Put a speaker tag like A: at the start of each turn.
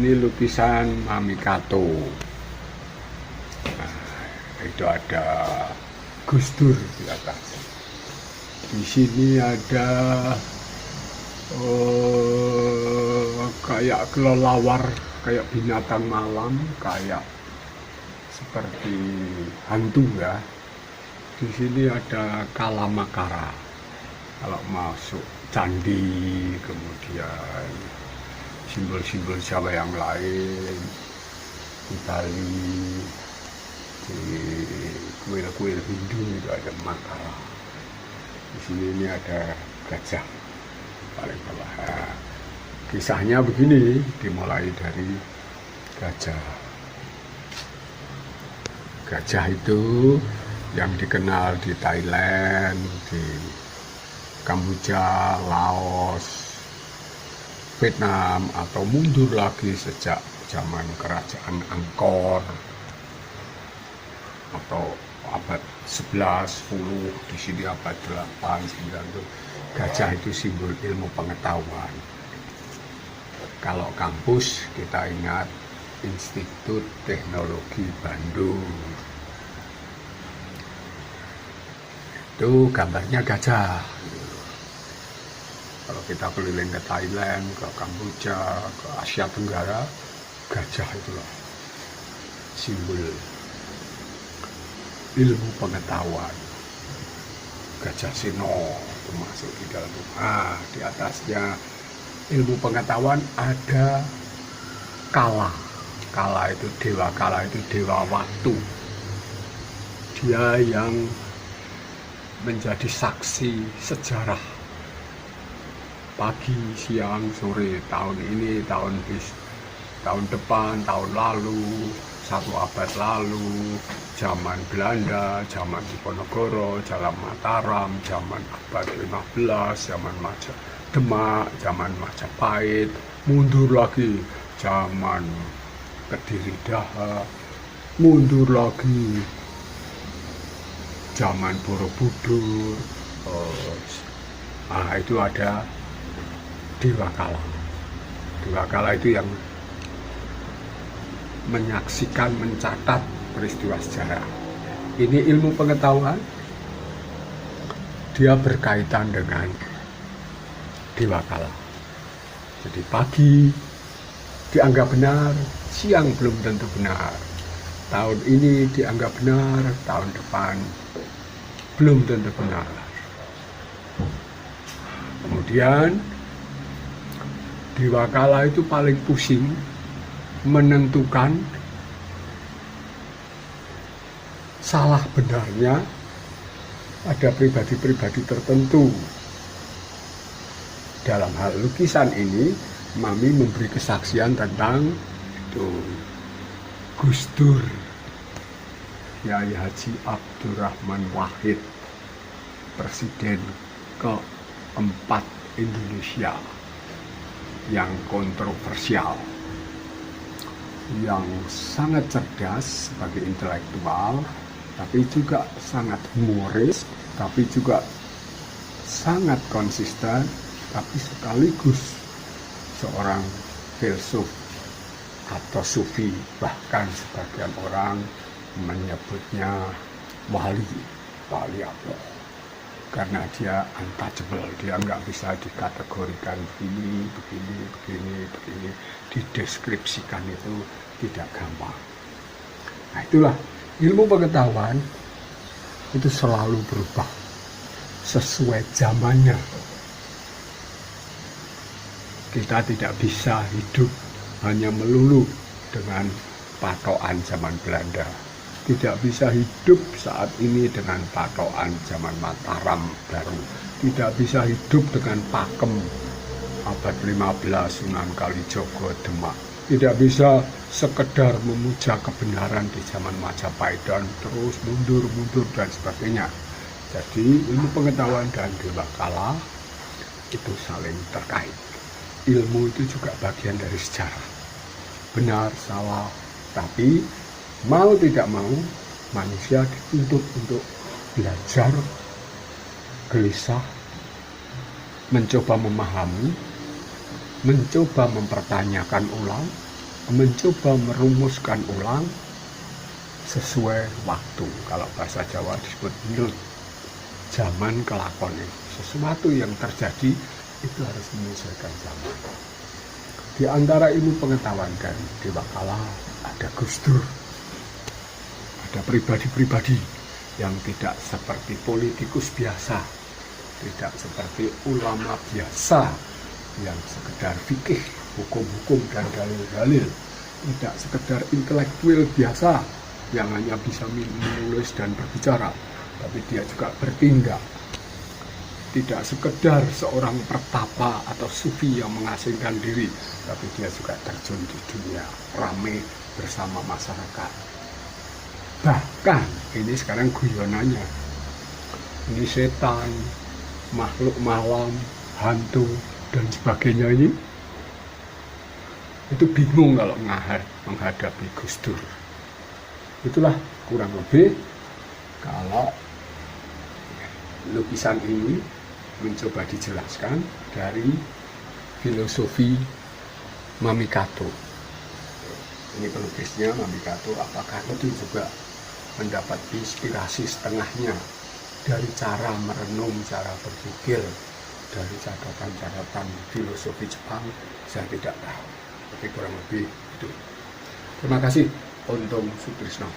A: Ini lukisan Mami Kato. Nah, itu ada Gus Dur di atas. Di sini ada kayak kelelawar, kayak binatang malam, kayak seperti hantu ya. Di sini ada Kalamakara. Kalau masuk candi, kemudian simbol-simbol Jawa yang lain, di Bali, di kuil-kuil Hindu itu ada Makara. Di sini ini ada gajah paling bawah. Nah, kisahnya begini, dimulai dari gajah. Gajah itu yang dikenal di Thailand, di Kamboja, Laos, Vietnam, atau mundur lagi sejak zaman kerajaan Angkor atau abad 11, 10, di sini abad 8, 9 itu gajah itu simbol ilmu pengetahuan. Kalau kampus kita ingat Institut Teknologi Bandung. Itu gambarnya gajah. Kalau kita keliling ke Thailand, ke Kamboja, ke Asia Tenggara, gajah itulah simbol ilmu pengetahuan. Gajah Sino itu masuk di dalam rumah. Di atasnya ilmu pengetahuan ada Kala. Kala itu dewa, Kala itu dewa waktu. Dia yang menjadi saksi sejarah pagi, siang, sore, tahun ini, tahun depan, tahun lalu, 1 abad lalu, zaman Belanda, zaman Diponegoro, zaman Mataram, zaman abad 15, zaman Demak, zaman Majapahit, mundur lagi zaman Kediri Daha, mundur lagi zaman Borobudur. Nah, itu ada Dewa Kala. Dewa Kala itu yang menyaksikan, mencatat peristiwa sejarah. Ini ilmu pengetahuan, dia berkaitan dengan Dewa Kala. Jadi pagi dianggap benar, siang belum tentu benar. Tahun ini dianggap benar, tahun depan belum tentu benar. Kemudian Dewa Kala itu paling pusing menentukan salah benarnya ada pribadi-pribadi tertentu. Dalam hal lukisan ini, Mami memberi kesaksian tentang itu Gus Dur, Kiai Haji Abdurrahman Wahid, Presiden keempat Indonesia yang kontroversial, yang sangat cerdas sebagai intelektual, tapi juga sangat humoris, tapi juga sangat konsisten, tapi sekaligus seorang filsuf atau sufi, bahkan sebagian orang menyebutnya wali Allah, karena dia untouchable, dia nggak bisa dikategorikan begini, dideskripsikan itu tidak gampang. Nah, itulah ilmu pengetahuan itu selalu berubah sesuai zamannya. Kita tidak bisa hidup hanya melulu dengan patokan zaman Belanda. Tidak bisa hidup saat ini dengan patokan zaman Mataram baru. Tidak bisa hidup dengan pakem abad 15 Sunan Kalijogo Demak. Tidak bisa sekedar memuja kebenaran di zaman Majapahit dan terus mundur dan sebagainya. Jadi ilmu pengetahuan dan Dewa Kala itu saling terkait. Ilmu itu juga bagian dari sejarah. Benar, salah, tapi mau tidak mau manusia dituntut untuk belajar, gelisah, mencoba memahami, mencoba mempertanyakan ulang, mencoba merumuskan ulang sesuai waktu. Kalau bahasa Jawa disebut minut, zaman kelakone. Sesuatu yang terjadi itu harus menyesuaikan zaman. Di antara ilmu pengetahuan dan dewa kala ada Gus Dur, ada pribadi-pribadi yang tidak seperti politikus biasa, tidak seperti ulama biasa yang sekedar fikih, hukum-hukum dan dalil-dalil, tidak sekedar intelektual biasa yang hanya bisa menulis dan berbicara, tapi dia juga bertindak. Tidak sekedar seorang pertapa atau sufi yang mengasingkan diri, tapi dia juga terjun di dunia ramai bersama masyarakat. Bahkan ini sekarang guyonannya, ini setan, makhluk malam, hantu dan sebagainya ini itu bingung kalau menghadapi Gus Dur. Itulah kurang lebih kalau lukisan ini mencoba dijelaskan dari filosofi Mamikato. Ini pelukisnya Mamikato, apakah itu juga mendapat inspirasi setengahnya dari cara merenung, cara berpikir, dari catatan-catatan filosofi Jepang, saya tidak tahu. Tapi kurang lebih itu. Terima kasih. Untung Sutrisno.